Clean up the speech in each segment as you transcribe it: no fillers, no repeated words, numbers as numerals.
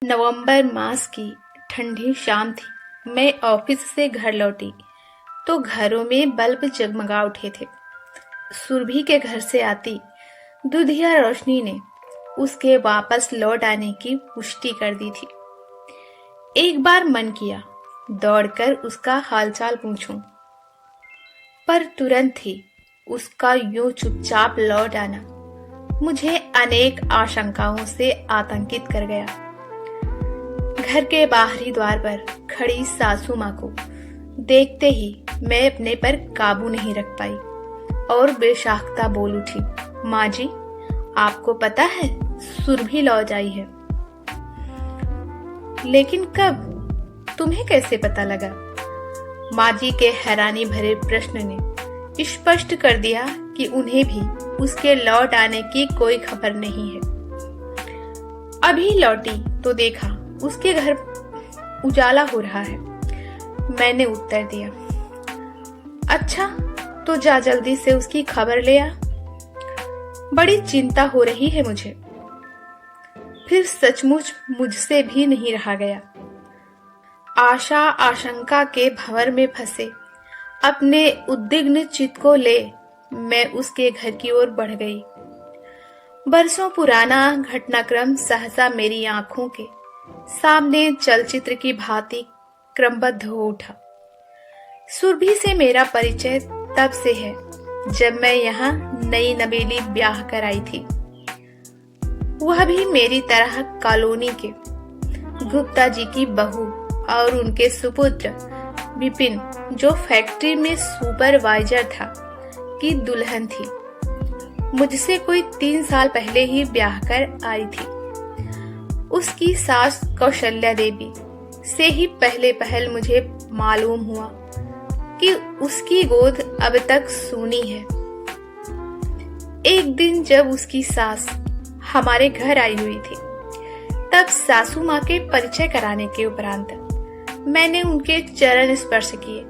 नवंबर मास की ठंडी शाम थी। मैं ऑफिस से घर लौटी तो घरों में बल्ब जगमगा उठे थे। सुरभि के घर से आती दुधिया रोशनी ने उसके वापस लौट आने की पुष्टि कर दी थी। एक बार मन किया दौड़कर उसका हालचाल पूछूं, पर तुरंत ही उसका यूं चुपचाप लौट आना मुझे अनेक आशंकाओं से आतंकित कर गया। घर के बाहरी द्वार पर खड़ी सासू माँ को देखते ही मैं अपने पर काबू नहीं रख पाई और बेशाख्ता बोल उठी, माँ जी, आपको पता है सुरभि लौट आई है। लेकिन कब? तुम्हें कैसे पता लगा? माँ जी के हैरानी भरे प्रश्न ने स्पष्ट कर दिया कि उन्हें भी उसके लौट आने की कोई खबर नहीं है। अभी लौटी तो देखा उसके घर उजाला हो रहा है। मैंने उत्तर दिया, अच्छा तो जा जल्दी से उसकी खबर ले आ। बड़ी चिंता हो रही है मुझे। फिर सचमुच मुझसे भी नहीं रहा गया। आशा आशंका के भंवर में फंसे अपने उद्विग्न चित्त को ले मैं उसके घर की ओर बढ़ गई। बरसों पुराना घटनाक्रम सहसा मेरी आंखों के सामने चलचित्र की भांति क्रमबद्ध हो उठा। सुरभि से मेरा परिचय तब से है जब मैं यहाँ नई नवेली ब्याह कर आई थी। वह भी मेरी तरह कॉलोनी के गुप्ता जी की बहू और उनके सुपुत्र विपिन, जो फैक्ट्री में सुपरवाइजर था, की दुल्हन थी। मुझसे कोई 3 साल पहले ही ब्याह कर आई थी। उसकी सास कौशल्या देवी से ही पहले पहल मुझे मालूम हुआ कि उसकी गोद अब तक सूनी है। एक दिन जब उसकी सास हमारे घर आई हुई थी, तब सासू माँ के परिचय कराने के उपरांत मैंने उनके चरण स्पर्श किए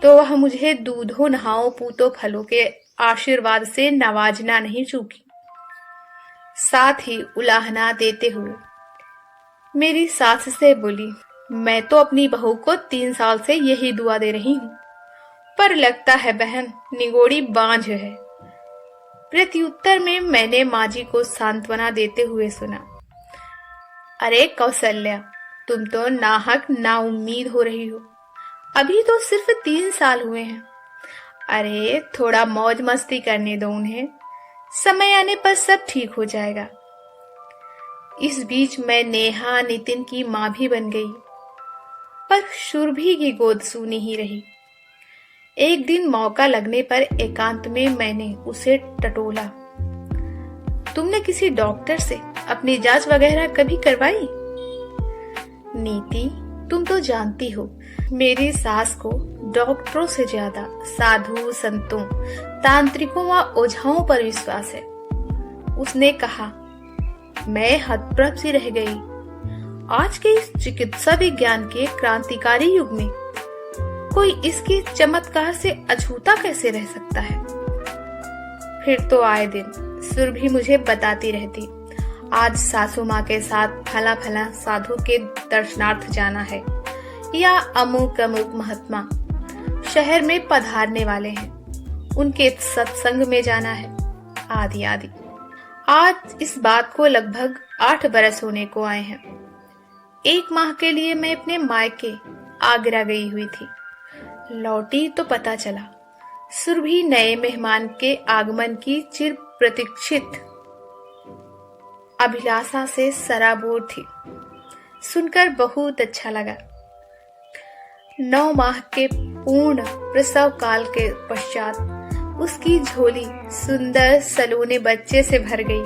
तो वह मुझे दूधो नहाओ पूतो फलों के आशीर्वाद से नवाजना नहीं चूकी। साथ ही उलाहना देते हुए मेरी सास से बोली, मैं तो अपनी बहू को 3 साल से यही दुआ दे रही हूँ, पर लगता है बहन निगोड़ी बांझ है। प्रत्युत्तर में मैंने माँ जी को सांत्वना देते हुए सुना, अरे कौशल्या, तुम तो नाहक नाउम्मीद हो रही हो। अभी तो सिर्फ 3 साल हुए हैं। अरे थोड़ा मौज मस्ती करने दो उन्हें, समय आने पर सब ठीक हो जाएगा। इस बीच मैं नेहा नितिन की माँ भी बन गई, पर सुरभि की गोद सूनी ही रही। एक दिन मौका लगने पर एकांत में मैंने उसे टटोला, तुमने किसी डॉक्टर से अपनी जांच वगैरह कभी करवाई? नीति, तुम तो जानती हो मेरी सास को डॉक्टरों से ज्यादा साधु संतों, तांत्रिकों व ओझाओं पर विश्वास है। उसने कहा। मैं हतप्रभ सी रह गई। आज के इस चिकित्सा विज्ञान के क्रांतिकारी युग में कोई इसके चमत्कार से अछूता कैसे रह सकता है? फिर तो आए दिन सुरभि मुझे बताती रहती, आज सासू माँ के साथ फला फला साधु के दर्शनार्थ जाना है, या अमुक अमुक महात्मा शहर में पधारने वाले हैं, उनके सत्संग में जाना है, आदि आदि। आज इस बात को लगभग 8 बरस होने को आए हैं। 1 माह के लिए मैं अपने मायके आगरा गई हुई थी। लौटी तो पता चला सुरभि नए मेहमान के आगमन की चिर प्रतीक्षित अभिलाषा से सराबोर थी। सुनकर बहुत अच्छा लगा। 9 माह के पूर्ण प्रसव काल के पश्चात उसकी झोली सुंदर सलोने बच्चे से भर गई।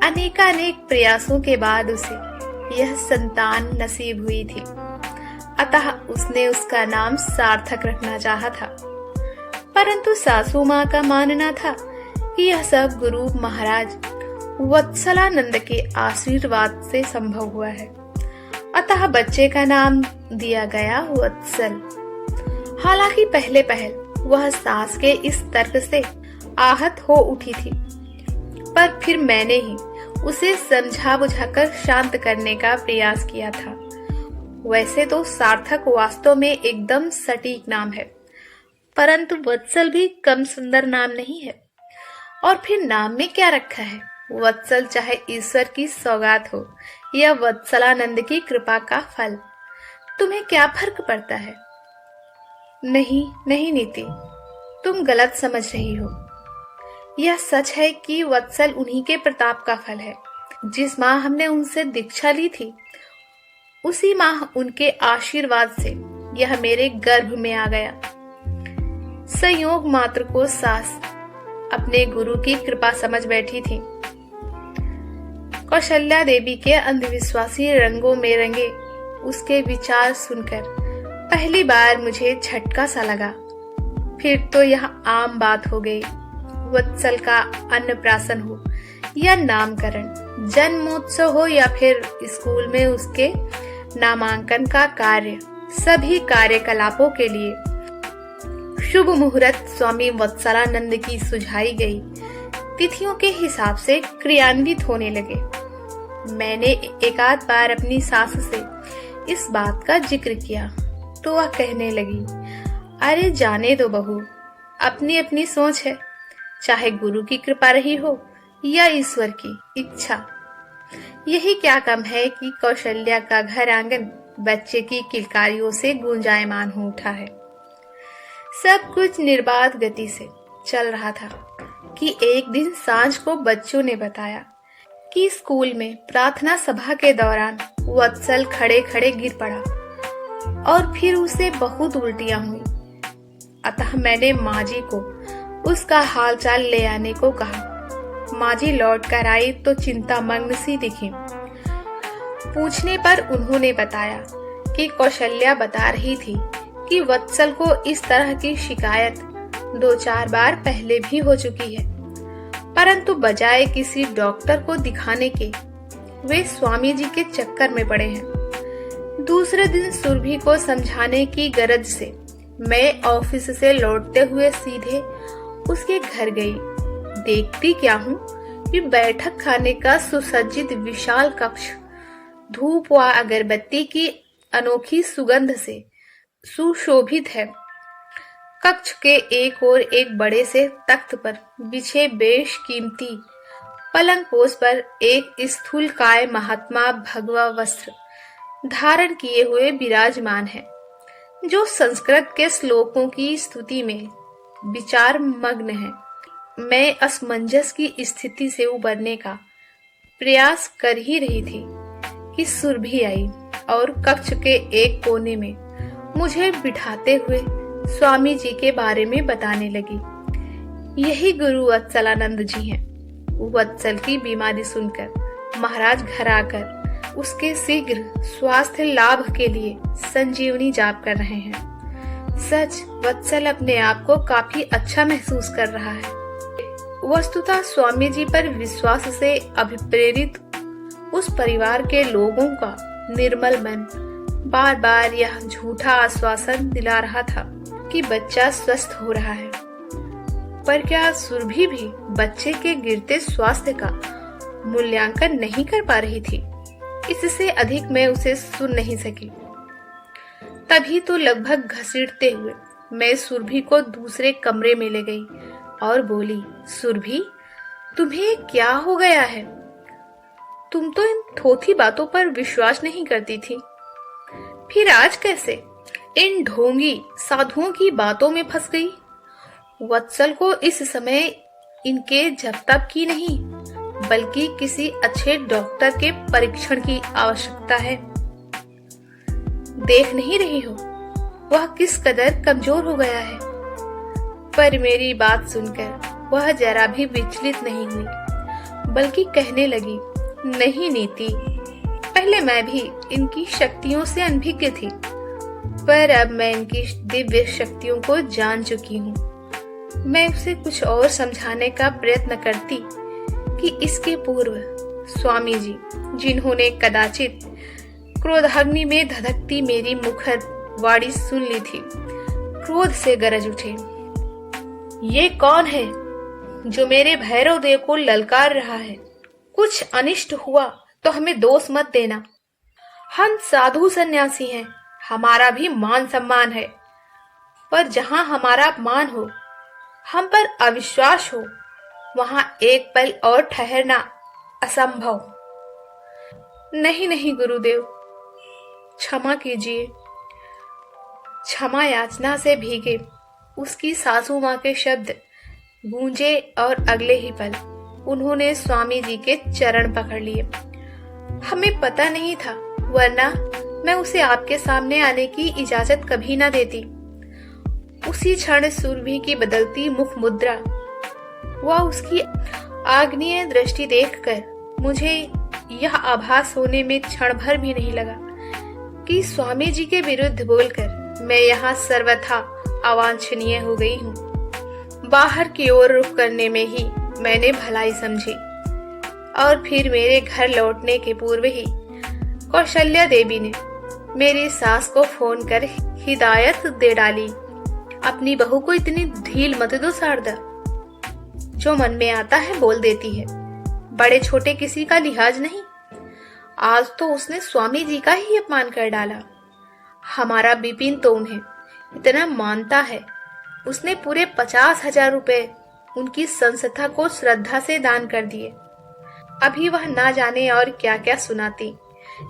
अनेकानेक प्रयासों के बाद उसे यह संतान नसीब हुई थी, अतः उसने उसका नाम सार्थक रखना चाहा था। परंतु सासू माँ का मानना था कि यह सब गुरु महाराज वत्सलानंद के आशीर्वाद से संभव हुआ है, अतः बच्चे का नाम दिया गया वत्सल। हालांकि पहले पहल वह सास के इस तर्क से आहत हो उठी थी, पर फिर मैंने ही उसे समझा बुझाकर शांत करने का प्रयास किया था। वैसे तो सार्थक वास्तव में एकदम सटीक नाम है, परंतु वत्सल भी कम सुंदर नाम नहीं है। और फिर नाम में क्या रखा है? वत्सल चाहे ईश्वर की सौगात हो या वत्सलानंद की कृपा का फल, तुम्हें क्या फर्क पड़ता है? नहीं नहीं नीति, तुम गलत समझ रही हो। यह सच है कि वत्सल उन्हीं के प्रताप का फल है। जिस माह हमने उनसे दीक्षा ली थी, उसी माह उनके आशीर्वाद से यह मेरे गर्भ में आ गया। संयोग मात्र को सास अपने गुरु की कृपा समझ बैठी थी। कौशल्या देवी के अंधविश्वासी रंगों में रंगे उसके विचार सुनकर पहली बार मुझे झटका सा लगा। फिर तो यह आम बात हो गई। वत्सल का अन्नप्राशन हो या नामकरण, जन्मोत्सव हो या फिर स्कूल में उसके नामांकन का कार्य, सभी कार्यकलापों के लिए शुभ मुहूर्त स्वामी वत्सलानंद की सुझाई गई तिथियों के हिसाब से क्रियान्वित होने लगे। मैंने एकाध बार अपनी सास से इस बात का जिक्र किया तो वह कहने लगी, अरे जाने दो बहू, अपनी अपनी सोच है, चाहे गुरु की कृपा रही हो या ईश्वर की इच्छा। यही क्या कम है कि कौशल्या का घर आंगन बच्चे की किलकारियों से गूंजायमान हो उठा है। सब कुछ निर्बाध गति से चल रहा था कि एक दिन सांझ को बच्चों ने बताया कि स्कूल में प्रार्थना सभा के दौरान वत्सल खड़े खड़े गिर पड़ा और फिर उसे बहुत उल्टियां हुई। अतः मैंने माँ जी को उसका हालचाल ले आने को कहा। माँ जी लौट कर आई तो चिंतामग्न सी दिखी। पूछने पर उन्होंने बताया कि कौशल्या बता रही थी कि वत्सल को इस तरह की शिकायत 2-4 बार पहले भी हो चुकी है, परंतु बजाय किसी डॉक्टर को दिखाने के वे स्वामी जी के चक्कर में पड़े हैं। दूसरे दिन सुरभि को समझाने की गरज से मैं ऑफिस से लौटते हुए सीधे उसके घर गई। देखती क्या हूँ कि बैठक खाने का सुसज्जित विशाल कक्ष धूप व अगरबत्ती की अनोखी सुगंध से सुशोभित है। कक्ष के एक और एक बड़े से तख्त पर बिछे बेशकीमती पलंग पोष पर एक स्थूलकाय महात्मा भगवा वस्त्र धारण किए हुए विराजमान है, जो संस्कृत के श्लोकों की स्तुति में विचार मग्न है। मैं असमंजस की स्थिति से उबरने का प्रयास कर ही रही थी कि सुरभि आई और कक्ष के एक कोने में मुझे बिठाते हुए स्वामी जी के बारे में बताने लगी। यही गुरु वत्सलानंद जी हैं। वत्सल की बीमारी सुनकर महाराज घर आकर उसके शीघ्र स्वास्थ्य लाभ के लिए संजीवनी जाप कर रहे हैं। सच वत्सल अपने आप को काफी अच्छा महसूस कर रहा है। वस्तुतः स्वामी जी पर विश्वास से अभिप्रेरित उस परिवार के लोगों का निर्मल मन बार बार यह झूठा आश्वासन दिला रहा था कि बच्चा स्वस्थ हो रहा है। पर क्या सुरभि भी बच्चे के गिरते स्वास्थ्य का मूल्यांकन नहीं कर पा रही थी? इससे अधिक मैं उसे सुन नहीं सकी। तभी तो लगभग घसीटते हुए मैं सुरभि को दूसरे कमरे में ले गई और बोली, सुरभि, तुम्हें क्या हो गया है? तुम तो इन थोथी बातों पर विश्वास नहीं करती थी, फिर आज कैसे इन ढोंगी साधुओं की बातों में फंस गई? वत्सल को इस समय इनके जब तब की नहीं, बल्कि किसी अच्छे डॉक्टर के परीक्षण की आवश्यकता है। देख नहीं रही हो वह किस कदर कमजोर हो गया है? पर मेरी बात सुनकर वह जरा भी विचलित नहीं हुई, बल्कि कहने लगी, नहीं नीति, पहले मैं भी इनकी शक्तियों से अनभिज्ञ थी, पर अब मैं इनकी दिव्य शक्तियों को जान चुकी हूँ। मैं उसे कुछ और समझाने का प्रयत्न करती कि इसके पूर्व स्वामी जी, जिन्होंने कदाचित क्रोधाग्नि में धधकती मेरी मुखर वाणी सुन ली थी, क्रोध से गरज उठे। ये कौन है जो मेरे भैरव देव को ललकार रहा है? कुछ अनिष्ट हुआ तो हमें दोष मत देना। हम साधु सन्यासी हैं, हमारा भी मान सम्मान है, पर जहां हमारा अपमान हो, हम पर अविश्वास हो, वहां एक पल और ठहरना असंभव। नहीं नहीं गुरुदेव, क्षमा कीजिए। क्षमा याचना से भीगे उसकी सासू माँ के शब्द गूंजे और अगले ही पल उन्होंने स्वामी जी के चरण पकड़ लिए। हमें पता नहीं था, वरना मैं उसे आपके सामने आने की इजाजत कभी ना देती। उसी क्षण सुरभि की बदलती मुख मुद्रा व उसकी आग्नेय दृष्टि देखकर मुझे यह आभास होने में क्षण भर भी नहीं लगा कि स्वामी जी के विरुद्ध बोलकर मैं यहाँ सर्वथा अवांछनीय हो गई हूँ। बाहर की ओर रुख करने में ही मैंने भलाई समझी और फिर मेरे घर लौटने के पूर्व ही कौशल्या देवी ने मेरी सास को फोन कर हिदायत दे डाली, अपनी बहू को इतनी ढील मत दो शारदा, जो मन में आता है बोल देती है, बड़े छोटे किसी का लिहाज नहीं। आज तो उसने स्वामी जी का ही अपमान कर डाला। हमारा बिपिन तो उन्हें इतना मानता है, उसने पूरे 50,000 रुपए उनकी संस्था को श्रद्धा से दान कर दिए। अभी वह ना जाने और क्या क्या सुनाती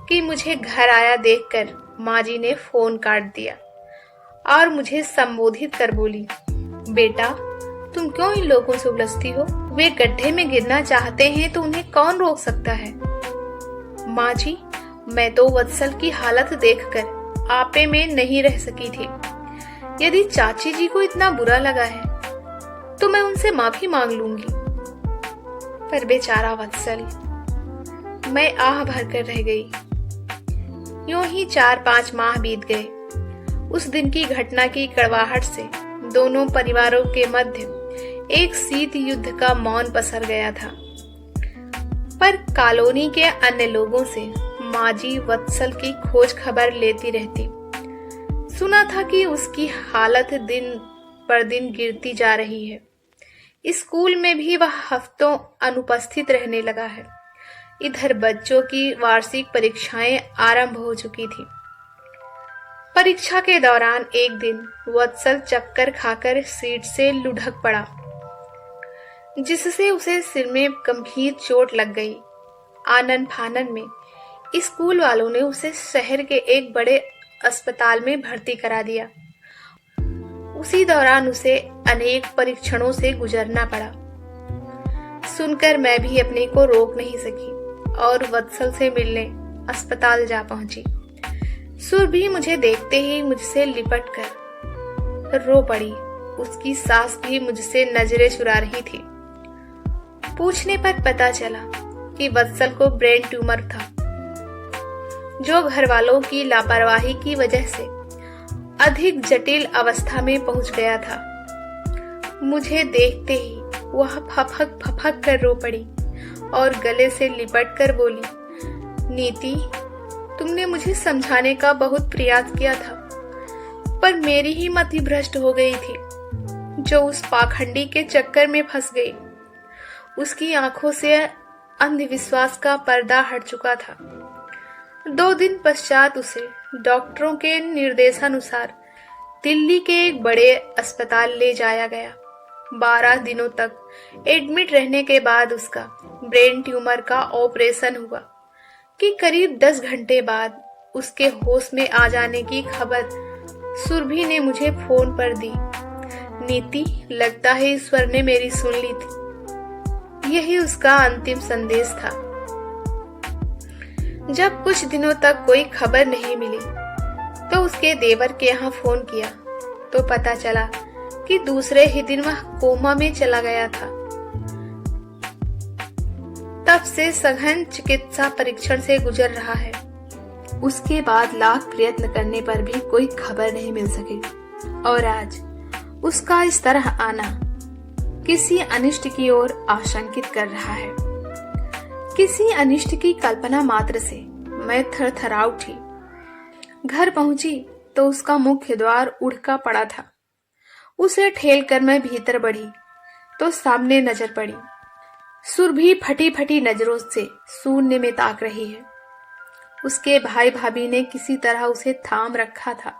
कि मुझे घर आया देखकर माँ जी ने फोन काट दिया और मुझे संबोधित कर बोली, बेटा तुम क्यों इन लोगों से उलझती हो? वे गड्ढे में गिरना चाहते हैं तो उन्हें कौन रोक सकता है? माँ जी, मैं तो वत्सल की हालत देखकर आपे में नहीं रह सकी थी। यदि चाची जी को इतना बुरा लगा है तो मैं उनसे माफी मांग लूंगी, पर बेचारा वत्सल, मैं आह भर कर रह गई। यूं ही 4-5 माह बीत गए। उस दिन की घटना की कड़वाहट से दोनों परिवारों के मध्य एक शीत युद्ध का मौन पसर गया था। पर कॉलोनी के अन्य लोगों से माँ जी वत्सल की खोज खबर लेती रहती। सुना था कि उसकी हालत दिन पर दिन गिरती जा रही है। स्कूल में भी वह हफ्तों अनुपस्थित रहने लगा है। इधर बच्चों की वार्षिक परीक्षाएं आरंभ हो चुकी थी। परीक्षा के दौरान एक दिन वत्सल चक्कर खाकर सीट से लुढ़क पड़ा, जिससे उसे सिर में गंभीर चोट लग गई। आनन फानन में स्कूल वालों ने उसे शहर के एक बड़े अस्पताल में भर्ती करा दिया। उसी दौरान उसे अनेक परीक्षणों से गुजरना पड़ा। सुनकर मैं भी अपने को रोक नहीं सकी और वत्सल से मिलने अस्पताल जा पहुंची। सुरभि मुझे देखते ही मुझसे लिपट कर रो पड़ी। उसकी सास भी मुझसे नजरें चुरा रही थी। पूछने पर पता चला कि वत्सल को ब्रेन ट्यूमर था, जो घर वालों की लापरवाही की वजह से अधिक जटिल अवस्था में पहुंच गया था। मुझे देखते ही वह फफक फफक कर रो पड़ी और गले से लिपट कर बोली, नीति, तुमने मुझे समझाने का बहुत प्रयास किया था, पर मेरी ही मति भ्रष्ट हो गई थी, जो उस पाखंडी के चक्कर में फंस गई। उसकी आंखों से अंधविश्वास का पर्दा हट चुका था। 2 दिन पश्चात उसे डॉक्टरों के निर्देशानुसार दिल्ली के एक बड़े अस्पताल ले जाया गया। 12 दिनों तक एडमिट रहने के बाद उसका ब्रेन ट्यूमर का ऑपरेशन हुआ कि करीब 10 घंटे बाद उसके होश में आ जाने की खबर सुरभि ने मुझे फोन पर दी। नीति, लगता है ईश्वर ने मेरी सुन ली थी। यही उसका अंतिम संदेश था। जब कुछ दिनों तक कोई खबर नहीं मिली तो उसके देवर के यहाँ फोन किया तो पता चला कि दूसरे ही दिन वह कोमा में चला गया था। तब से सघन चिकित्सा परीक्षण से गुजर रहा है। उसके बाद लाख प्रयत्न करने पर भी कोई खबर नहीं मिल सकी और आज उसका इस तरह आना किसी अनिष्ट की ओर आशंकित कर रहा है। किसी अनिष्ट की कल्पना मात्र से मैं थरथरा उठी। घर पहुंची तो उसका मुख्य द्वार उड़का पड़ा था। उसे ठेल कर मैं भीतर बढ़ी तो सामने नजर पड़ी सुरभि फटी फटी नजरों से शून्य में ताक रही है। उसके भाई भाभी ने किसी तरह उसे थाम रखा था।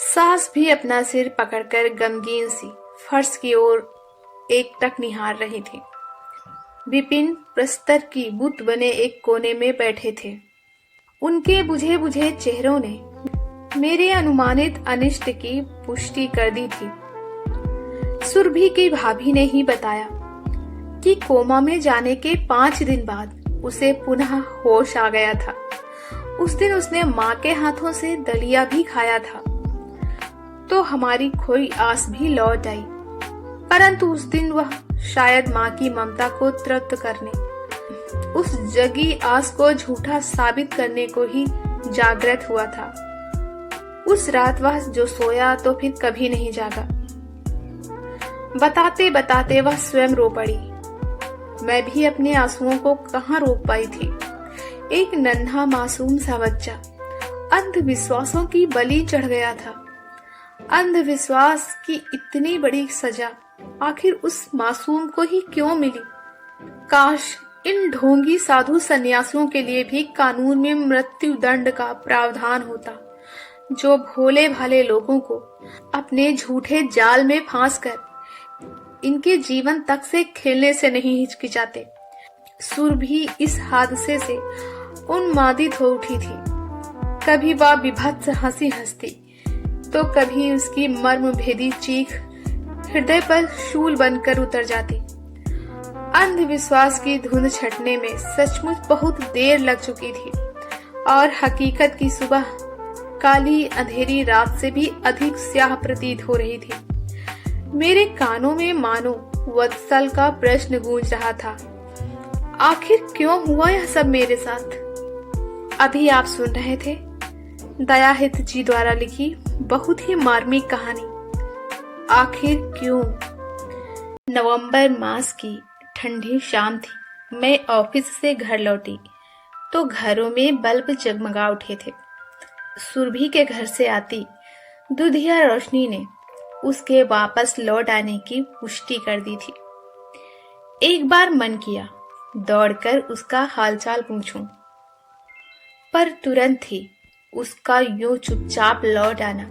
सास भी अपना सिर पकड़कर गमगीन सी फर्श की ओर एकटक निहार रही थी। विपिन प्रस्तर की बुत बने एक कोने में बैठे थे। उनके बुझे बुझे चेहरों ने मेरे अनुमानित अनिष्ट की पुष्टि कर दी थी। सुरभि की भाभी ने ही बताया कि कोमा में जाने के 5 दिन बाद उसे पुनः होश आ गया था। उस दिन उसने माँ के हाथों से दलिया भी खाया था, तो हमारी खोई आस भी लौट आई। परंतु उस दिन वह शायद माँ की ममता को तृप्त करने, उस जगी आस को झूठा साबित करने को ही जागृत हुआ था। उस रात वह जो सोया तो फिर कभी नहीं जागा। बताते बताते वह स्वयं रो पड़ी। मैं भी अपने आंसुओं को कहाँ रोक पाई थी। एक नन्हा मासूम सा बच्चा अंधविश्वासों की बलि चढ़ गया था। अंधविश्वास की इतनी बड़ी सजा आखिर उस मासूम को ही क्यों मिली? काश इन ढोंगी साधु सन्यासियों के लिए भी कानून में मृत्यु दंड का प्रावधान होता, जो भोले भाले लोगों को अपने झूठे जाल में फांसकर इनके जीवन तक से खेलने से नहीं हिचकिचाते। सुरभि इस हादसे से उन्मादित हो उठी थी। कभी वह विभत्स हंसी हंसती, तो कभी उसकी मर्म भेदी चीख हृदय पर शूल बनकर उतर जाती। अंधविश्वास की धुंध छटने में सचमुच बहुत देर लग चुकी थी और हकीकत की सुबह काली अंधेरी रात से भी अधिक स्याह प्रतीत हो रही थी। मेरे कानों में मानो वत्सल का प्रश्न गूंज रहा था, आखिर क्यों हुआ यह सब मेरे साथ? अभी आप सुन रहे थे दयाहित जी द्वारा लिखी बहुत ही मार्मिक कहानी आखिर क्यों। नवंबर मास की ठंडी शाम थी। मैं ऑफिस से घर लौटी तो घरों में बल्ब जगमगा उठे थे। सुरभि के घर से आती दुधिया रोशनी ने उसके वापस लौट आने की पुष्टि कर दी थी। एक बार मन किया दौड़कर उसका हालचाल पूछूं, पर तुरंत ही उसका यूं चुपचाप लौट आना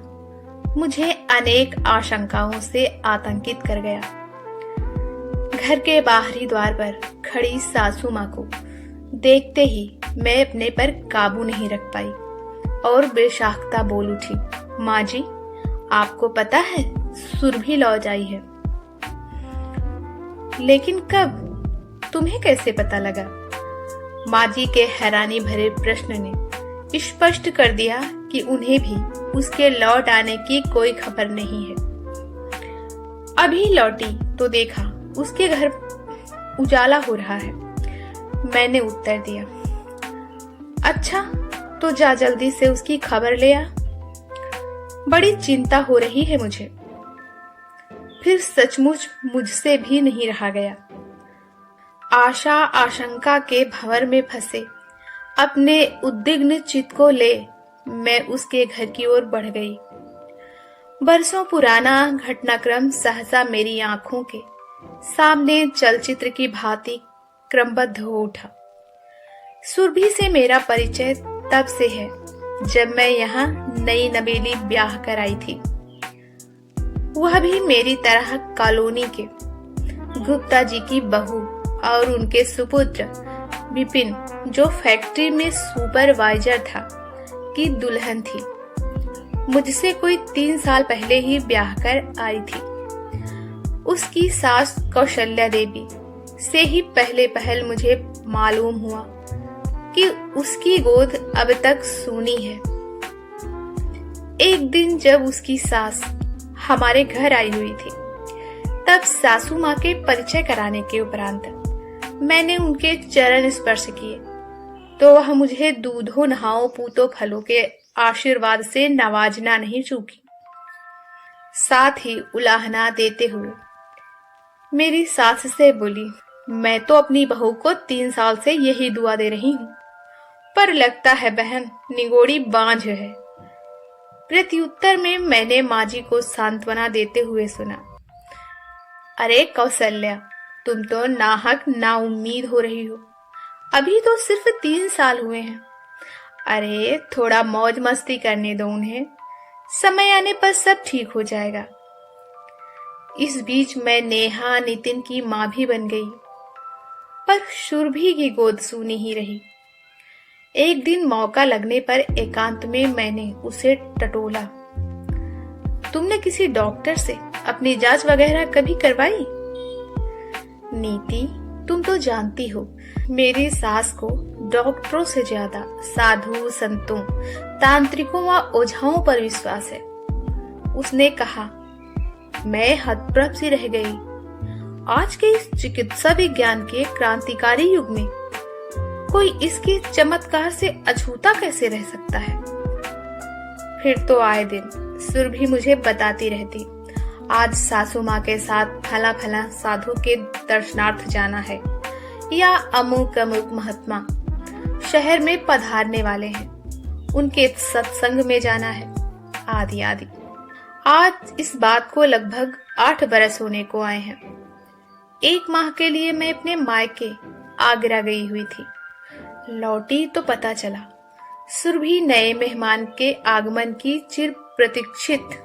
मुझे अनेक आशंकाओं से आतंकित कर गया। घर के बाहरी द्वार पर खड़ी सासू माँ को देखते ही मैं अपने पर काबू नहीं रख पाई और बेशाख्ता बोल उठी, माँ जी, आपको पता है सुरभि लौट आई है। लेकिन कब? तुम्हें कैसे पता लगा? माँ जी के हैरानी भरे प्रश्न ने स्पष्ट कर दिया कि उन्हें भी उसके लौट आने की कोई खबर नहीं है। अभी लौटी तो देखा उसके घर उजाला हो रहा है। मैंने उत्तर दिया, अच्छा तो जा जल्दी से उसकी खबर ले आ। बड़ी चिंता हो रही है मुझे। फिर सचमुच मुझसे भी नहीं रहा गया। आशा आशंका के भंवर में फंसे अपने उद्विग्न चित्त को ले मैं उसके घर की ओर बढ़ गई। बरसों पुराना घटनाक्रम सहसा मेरी आंखों के सामने चलचित्र की भांति क्रमबद्ध हो उठा। सुरभि से मेरा परिचय तब से है जब मैं यहाँ नई नवेली ब्याह कर आई थी। वह भी मेरी तरह कॉलोनी के गुप्ता जी की बहू और उनके सुपुत्र विपिन, जो फैक्ट्री में सुपरवाइजर था, की दुल्हन थी। मुझसे कोई 3 साल पहले ही ब्याह कर आई थी। उसकी सास कौशल्या देवी से ही पहले पहल मुझे मालूम हुआ कि उसकी गोद अब तक सूनी है। एक दिन जब उसकी सास हमारे घर आई हुई थी, तब सासू माँ के परिचय कराने के उपरांत मैंने उनके चरण स्पर्श किए तो वह मुझे दूधों नहाओ पूतो फलों के आशीर्वाद से नवाजना नहीं चूकी। साथ ही उलाहना देते हुए मेरी सास से बोली, मैं तो अपनी बहू को 3 साल से यही दुआ दे रही हूँ, पर लगता है बहन निगोड़ी बांझ है। प्रत्युत्तर में मैंने माँ जी को सांत्वना देते हुए सुना, अरे कौशल्या, तुम तो नाहक नाउम्मीद हो रही हो। अभी तो सिर्फ 3 साल हुए हैं। अरे थोड़ा मौज मस्ती करने दो उन्हें, समय आने पर सब ठीक हो जाएगा। इस बीच मैं नेहा नितिन की माँ भी बन गई, पर सुरभि की गोद सूनी ही रही। एक दिन मौका लगने पर एकांत में मैंने उसे टटोला। तुमने किसी डॉक्टर से अपनी जांच वगैरह कभी करवाई? नीति, तुम तो जानती हो मेरी सास को डॉक्टरों से ज्यादा साधु संतों, तांत्रिकों व ओझाओं पर विश्वास है। उसने कहा। मैं हतप्रभ सी रह गई। आज के इस चिकित्सा विज्ञान के क्रांतिकारी युग में कोई इसके चमत्कार से अछूता कैसे रह सकता है? फिर तो आए दिन सुरभि मुझे बताती रहती, आज सासू माँ के साथ फला फला साधु के दर्शनार्थ जाना है, या अमुक अमुक महात्मा शहर में पधारने वाले हैं, उनके सत्संग में जाना है, आदि आदि। आज इस बात को लगभग 8 बरस होने को आए हैं। 1 माह के लिए मैं अपने मायके आगरा गई हुई थी। लौटी तो पता चला सुरभि नए मेहमान के आगमन की चिर प्रतीक्षित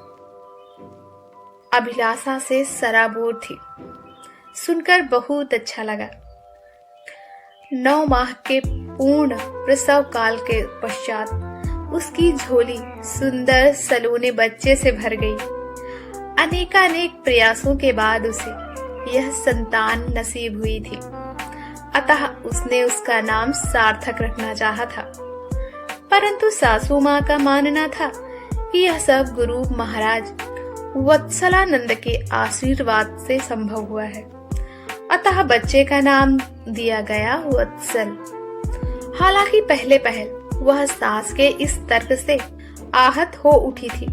अभिलाषा से सराबोर थी। सुनकर बहुत अच्छा लगा। 9 माह के पूर्ण प्रसव काल के पश्चात उसकी झोली सुंदर सलोने बच्चे से भर गई। अनेकानेक प्रयासों के बाद उसे यह संतान नसीब हुई थी, अतः उसने उसका नाम सार्थक रखना चाहा था। परंतु सासू माँ का मानना था कि यह सब गुरु महाराज वत्सलानंद के आशीर्वाद से संभव हुआ है, अतः बच्चे का नाम दिया गया वत्सल। हालांकि पहले पहल वह सास के इस तर्क से आहत हो उठी थी,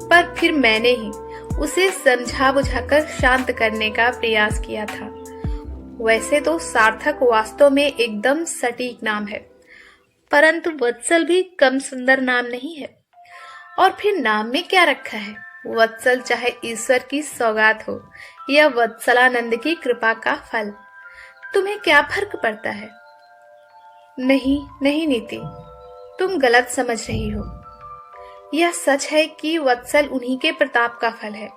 पर फिर मैंने ही उसे समझा बुझाकर शांत करने का प्रयास किया था। वैसे तो सार्थक वास्तव में एकदम सटीक नाम है, परंतु वत्सल भी कम सुंदर नाम नहीं है। और फिर नाम में क्या रखा है? वत्सल चाहे ईश्वर की सौगात हो या वत्सलानंद की कृपा का फल, तुम्हें क्या फर्क पड़ता है? नहीं नहीं नीति, तुम गलत समझ रही हो। यह सच है कि वत्सल उन्हीं के प्रताप का फल है।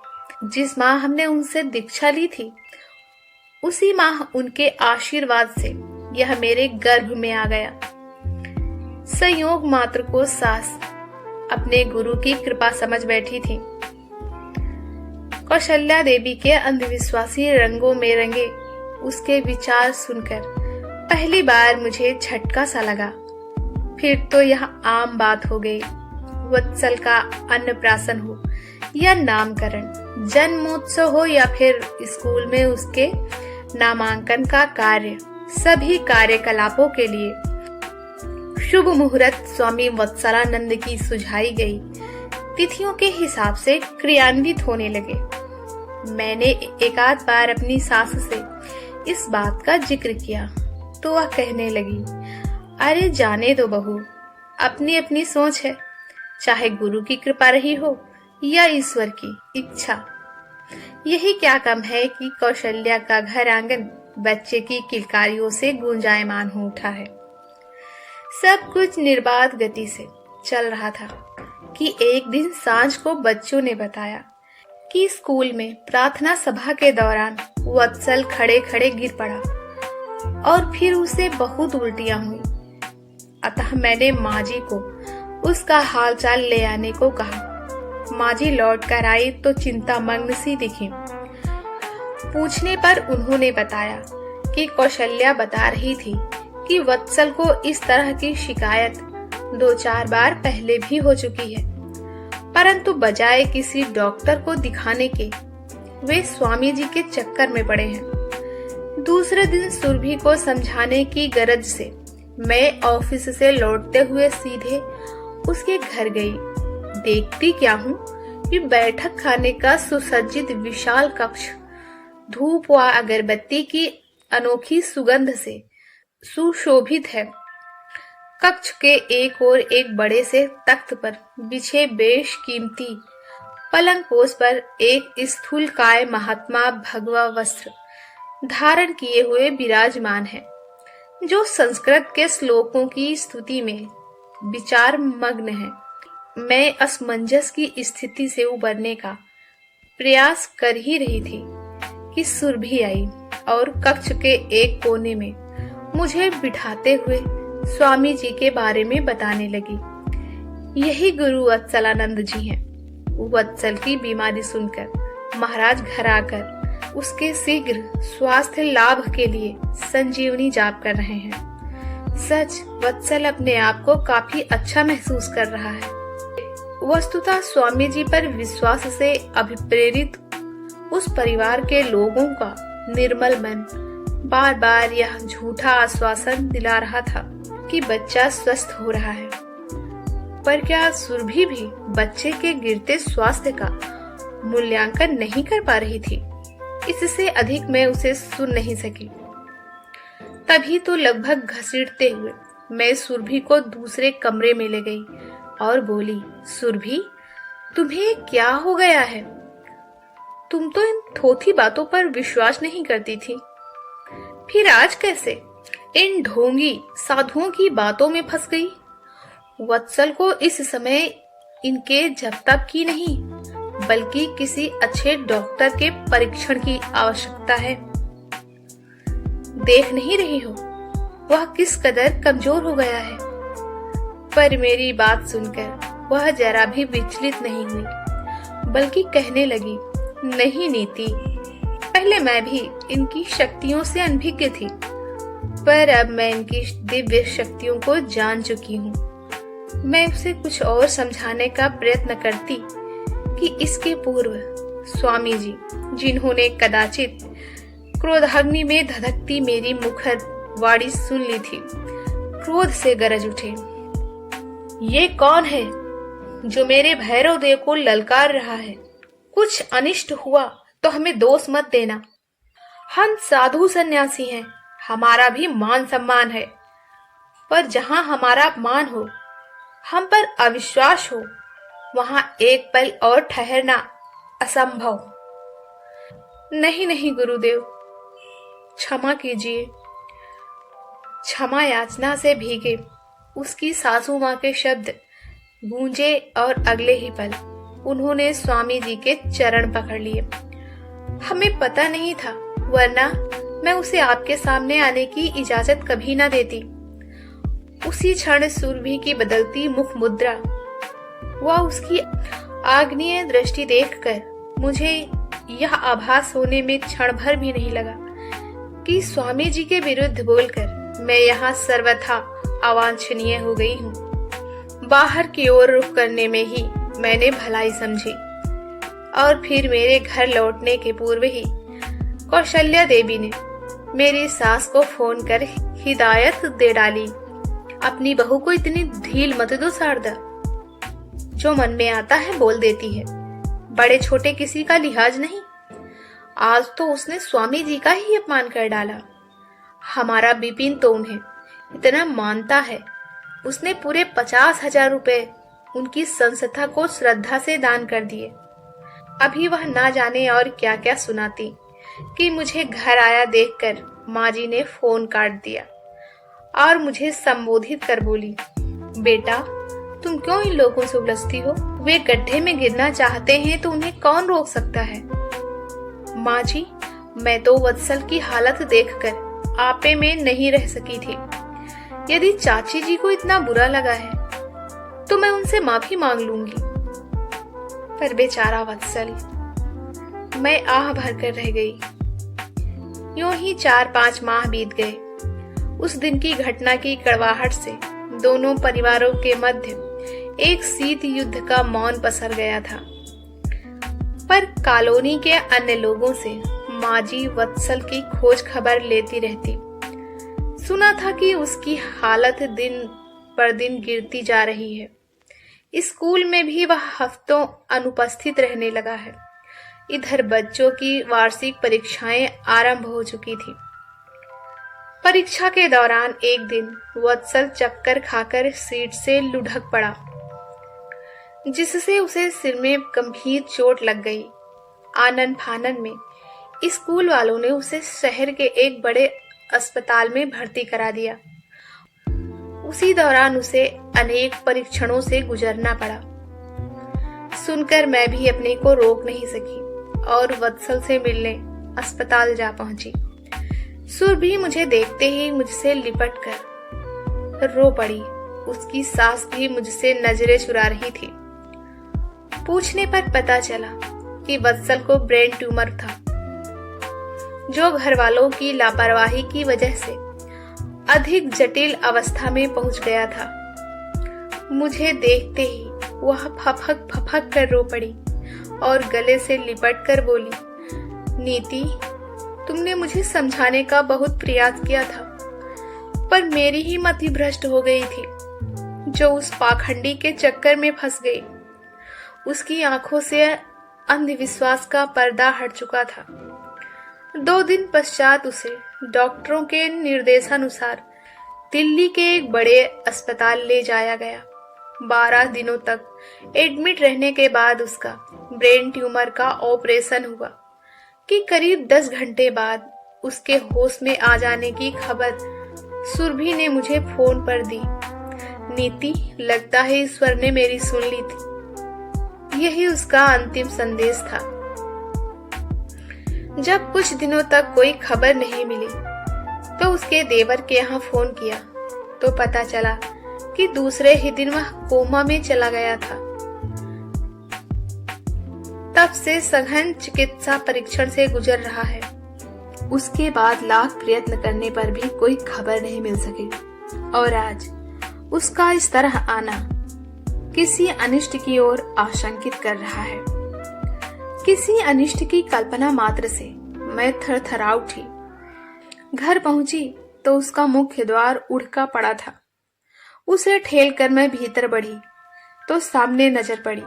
जिस माह हमने उनसे दीक्षा ली थी, उसी माह उनके आशीर्वाद से यह मेरे गर्भ में आ गया। संयोग मात्र को सास अपने गुरु की कृपा समझ बैठी थी। कौशल्या देवी के अंधविश्वासी रंगों में रंगे उसके विचार सुनकर पहली बार मुझे झटका सा लगा। फिर तो यह आम बात हो गई। वत्सल का अन्नप्राशन हो या नामकरण, जन्मोत्सव हो या फिर स्कूल में उसके नामांकन का कार्य, सभी कार्यकलापों के लिए शुभ मुहूर्त स्वामी वत्सलानंद की सुझाई गई तिथियों के हिसाब से क्रियान्वित होने लगे। मैंने एकाध बार अपनी सास से इस बात का जिक्र किया तो वह कहने लगी, अरे जाने दो बहू, अपनी अपनी सोच है, चाहे गुरु की कृपा रही हो या ईश्वर की इच्छा। यही क्या कम है कि कौशल्या का घर आंगन बच्चे की किलकारियों से गूंजायमान हो उठा है। सब कुछ निर्बाध गति से चल रहा था कि एक दिन सांझ को बच्चों ने बताया कि स्कूल में प्रार्थना सभा के दौरान वत्सल खड़े खड़े गिर पड़ा और फिर उसे बहुत उल्टियां हुई। अतः मैंने माँ जी को उसका हालचाल ले आने को कहा। माँ जी लौट कर आई तो चिंतामग्न सी दिखी। पूछने पर उन्होंने बताया कि कौशल्या बता रही थी कि वत्सल को इस तरह की शिकायत 2-4 बार पहले भी हो चुकी है, परंतु बजाय किसी डॉक्टर को दिखाने के वे स्वामी जी के चक्कर में पड़े हैं। दूसरे दिन सुरभि को समझाने की गरज से मैं ऑफिस से लौटते हुए सीधे उसके घर गई। देखती क्या हूँ कि बैठक खाने का सुसज्जित विशाल कक्ष धूप व अगरबत्ती की अनोखी सुगंध से सुशोभित है। कक्ष के एक और एक बड़े से तख्त पर बिछे बेश कीमती पलंग पोष पर एक स्थूलकाय महात्मा भगवा वस्त्र धारण किए हुए विराजमान है, जो संस्कृत के श्लोकों की स्तुति में विचार मग्न है। मैं असमंजस की स्थिति से उबरने का प्रयास कर ही रही थी कि सुरभि आई और कक्ष के एक कोने में मुझे बिठाते हुए स्वामी जी के बारे में बताने लगी। यही गुरु वत्सलानंद जी हैं। वत्सल की बीमारी सुनकर महाराज घर आकर उसके शीघ्र स्वास्थ्य लाभ के लिए संजीवनी जाप कर रहे हैं। सच वत्सल अपने आप को काफी अच्छा महसूस कर रहा है। वस्तुतः स्वामी जी पर विश्वास से अभिप्रेरित उस परिवार के लोगों का निर्मल मन बार बार यह झूठा आश्वासन दिला रहा था कि बच्चा स्वस्थ हो रहा है। पर क्या सुरभि भी बच्चे के गिरते स्वास्थ्य का मूल्यांकन नहीं कर पा रही थी? इससे अधिक मैं उसे सुन नहीं सकी। तभी तो लगभग घसीटते हुए मैं सुरभि को दूसरे कमरे में ले गई और बोली, सुरभि, तुम्हें क्या हो गया है? तुम तो इन थोथी बातों पर विश्वास नहीं करती थी, फिर आज कैसे इन ढोंगी साधुओं की बातों में फंस गई? वत्सल को इस समय इनके जब तक की नहीं, बल्कि किसी अच्छे डॉक्टर के परीक्षण की आवश्यकता है। देख नहीं रही हो वह किस कदर कमजोर हो गया है? पर मेरी बात सुनकर वह जरा भी विचलित नहीं हुई, बल्कि कहने लगी, नहीं नीति, पहले मैं भी इनकी शक्तियों से अनभिज्ञ थी, पर अब मैं इनकी दिव्य शक्तियों को जान चुकी हूँ। मैं उसे कुछ और समझाने का प्रयत्न करती कि इसके पूर्व स्वामी जी, जिन्होंने कदाचित क्रोधाग्नि में धधकती मेरी मुखर वाणी सुन ली थी, क्रोध से गरज उठे। ये कौन है जो मेरे भैरव देव को ललकार रहा है? कुछ अनिष्ट हुआ तो हमें दोष मत देना। हम साधु सन्यासी हैं, हमारा भी मान सम्मान है, पर जहां हमारा अपमान हो, हम पर अविश्वास हो, वहां एक पल और ठहरना असंभव। नहीं नहीं गुरुदेव, क्षमा कीजिए। क्षमा याचना से भीगे उसकी सासू माँ के शब्द गूंजे और अगले ही पल उन्होंने स्वामी जी के चरण पकड़ लिए। हमें पता नहीं था, वरना मैं उसे आपके सामने आने की इजाजत कभी ना देती। उसी क्षण सुरभि की बदलती मुख मुद्रा व उसकी आग्नेय दृष्टि देखकर मुझे यह आभास होने में क्षण भर भी नहीं लगा कि स्वामी जी के विरुद्ध बोलकर मैं यहाँ सर्वथा अवांछनीय हो गई हूँ। बाहर की ओर रुख करने में ही मैंने भलाई समझी और फिर मेरे घर लौटने के पूर्व ही कौशल्या देवी ने मेरी सास को फोन कर हिदायत दे डाली, अपनी बहू को इतनी ढील मत दो शारदा, जो मन में आता है बोल देती है, बड़े छोटे किसी का लिहाज नहीं। आज तो उसने स्वामी जी का ही अपमान कर डाला। हमारा बिपिन तो उन्हें इतना मानता है, उसने पूरे 50,000 रुपए उनकी संस्था को श्रद्धा से दान कर दिए। अभी वह ना जाने और क्या क्या सुनाती कि मुझे घर आया देखकर माँ जी ने फोन काट दिया और मुझे संबोधित कर बोली, बेटा तुम क्यों इन लोगों से उलझती हो? वे गड्ढे में गिरना चाहते हैं तो उन्हें कौन रोक सकता है? माँ जी, मैं तो वत्सल की हालत देखकर आपे में नहीं रह सकी थी। यदि चाची जी को इतना बुरा लगा है तो मैं उनसे माफी मांग लूंगी, पर बेचारा वत्सल, मैं आह भर कर रह गई। यूं ही 4-5 माह बीत गए। उस दिन की घटना की कड़वाहट से दोनों परिवारों के मध्य एक शीत युद्ध का मौन पसर गया था। पर कॉलोनी के अन्य लोगों से माँ जी वत्सल की खोज खबर लेती रहती। सुना था कि उसकी हालत दिन पर दिन गिरती जा रही है। स्कूल में भी वह हफ्तों अनुपस्थित रहने लगा है। इधर बच्चों की वार्षिक परीक्षाएं आरंभ हो चुकी थी। परीक्षा के दौरान एक दिन वत्सल चक्कर खाकर सीट से लुढ़क पड़ा, जिससे उसे सिर में गंभीर चोट लग गई। आनन फानन में स्कूल वालों ने उसे शहर के एक बड़े अस्पताल में भर्ती करा दिया। उसी दौरान उसे अनेक परीक्षणों से गुजरना पड़ा। सुनकर मैं भी अपने को रोक नहीं सकी और वत्सल से मिलने अस्पताल जा पहुंची। सुरभि मुझे देखते ही मुझसे लिपट कर रो पड़ी। उसकी सास भी मुझसे नजरें चुरा रही थी। पूछने पर पता चला कि वत्सल को ब्रेन ट्यूमर था, जो घर वालों की लापरवाही की वजह से अधिक जटिल अवस्था में पहुंच गया था। मुझे देखते ही वह फफक फफक कर रो पड़ी और गले से लिपट कर बोली, नीति, तुमने मुझे समझाने का बहुत प्रयास किया था, पर मेरी ही मति भ्रष्ट हो गई थी, जो उस पाखंडी के चक्कर में फंस गई। उसकी आंखों से अंधविश्वास का पर्दा हट चुका था। 2 दिन पश्चात उसे डॉक्टरों के निर्देशानुसार दिल्ली के एक बड़े अस्पताल ले जाया गया। 12 दिनों तक एडमिट रहने के बाद उसका ब्रेन ट्यूमर का ऑपरेशन हुआ कि करीब 10 घंटे बाद उसके होश में आ जाने की खबर सुरभि ने मुझे फोन पर दी। नीति, लगता है ईश्वर ने मेरी सुन ली थी। यही उसका अंतिम संदेश था। जब कुछ दिनों तक कोई खबर नहीं मिली तो उसके देवर के यहाँ फोन किया तो पता चला कि दूसरे ही दिन वह कोमा में चला गया था। तब से सघन चिकित्सा परीक्षण से गुजर रहा है। उसके बाद लाख प्रयत्न करने पर भी कोई खबर नहीं मिल सकी और आज उसका इस तरह आना किसी अनिष्ट की ओर आशंकित कर रहा है। किसी अनिष्ट की कल्पना मात्र से मैं थरथरा उठी। घर पहुंची तो उसका मुख्य द्वार उड़का पड़ा था। उसे ठेल कर मैं भीतर बढ़ी तो सामने नजर पड़ी।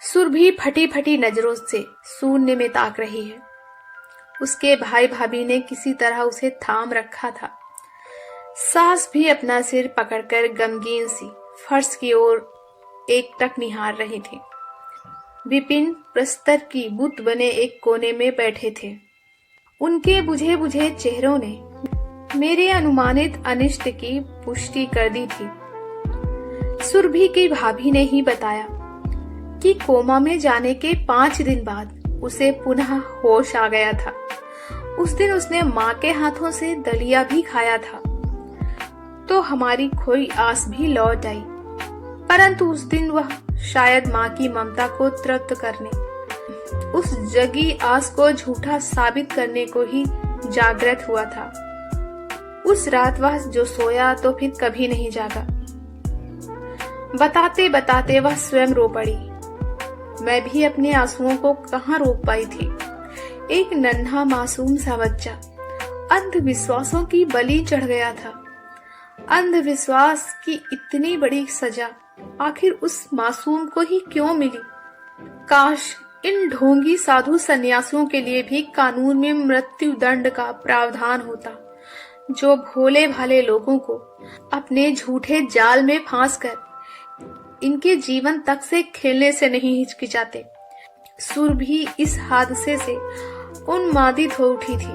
सुरभि फटी फटी नजरों से शून्य में ताक रही है। उसके भाई भाभी ने किसी तरह उसे थाम रखा था। सास भी अपना सिर पकड़कर गमगीन सी फर्श की ओर एकटक निहार रही थी। विपिन प्रस्तर की बुत बने एक कोने में बैठे थे। उनके बुझे बुझे चेहरों ने मेरे अनुमानित अनिष्ट की पुष्टि कर दी थी। सुरभि की भाभी ने ही बताया कि कोमा में जाने के 5 दिन बाद उसे पुनः होश आ गया था। उस दिन उसने माँ के हाथों से दलिया भी खाया था, तो हमारी खोई आस भी लौट आई। परंतु उस दिन वह शायद माँ की ममता को तृप्त करने, उस जगी आस को झूठा साबित करने को ही जागृत हुआ था। उस रात वह जो सोया तो फिर कभी नहीं जागा। बताते बताते वह स्वयं रो पड़ी। मैं भी अपने आंसुओं को कहाँ रोक पाई थी। एक नन्हा मासूम सा बच्चा अंधविश्वासों की बलि चढ़ गया था। अंधविश्वास की इतनी बड़ी सजा आखिर उस मासूम को ही क्यों मिली? काश इन ढोंगी साधु सन्यासियों के लिए भी कानून में मृत्यु दंड का प्रावधान होता, जो भोले भाले लोगों को अपने झूठे जाल में फांसकर इनके जीवन तक से खेलने से नहीं हिचकिचाते। सुरभि इस हादसे से उन्मादित हो उठी थी।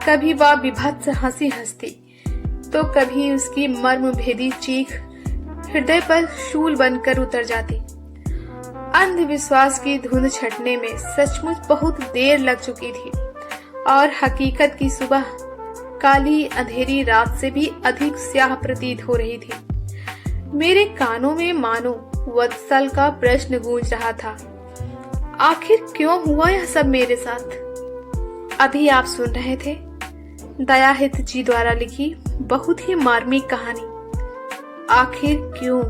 कभी वह विभत्स हंसी हंसती तो कभी उसकी मर्म भेदी चीख हृदय पर शूल बनकर उतर जाती। अंधविश्वास की धुंध छटने में सचमुच बहुत देर लग चुकी थी और हकीकत की सुबह काली अंधेरी रात से भी अधिक स्याह प्रतीत हो रही थी। मेरे कानों में मानो वत्सल का प्रश्न गूंज रहा था, आखिर क्यों हुआ यह सब मेरे साथ? अभी आप सुन रहे थे दयाहित जी द्वारा लिखी बहुत ही मार्मिक कहानी आखिर क्यों।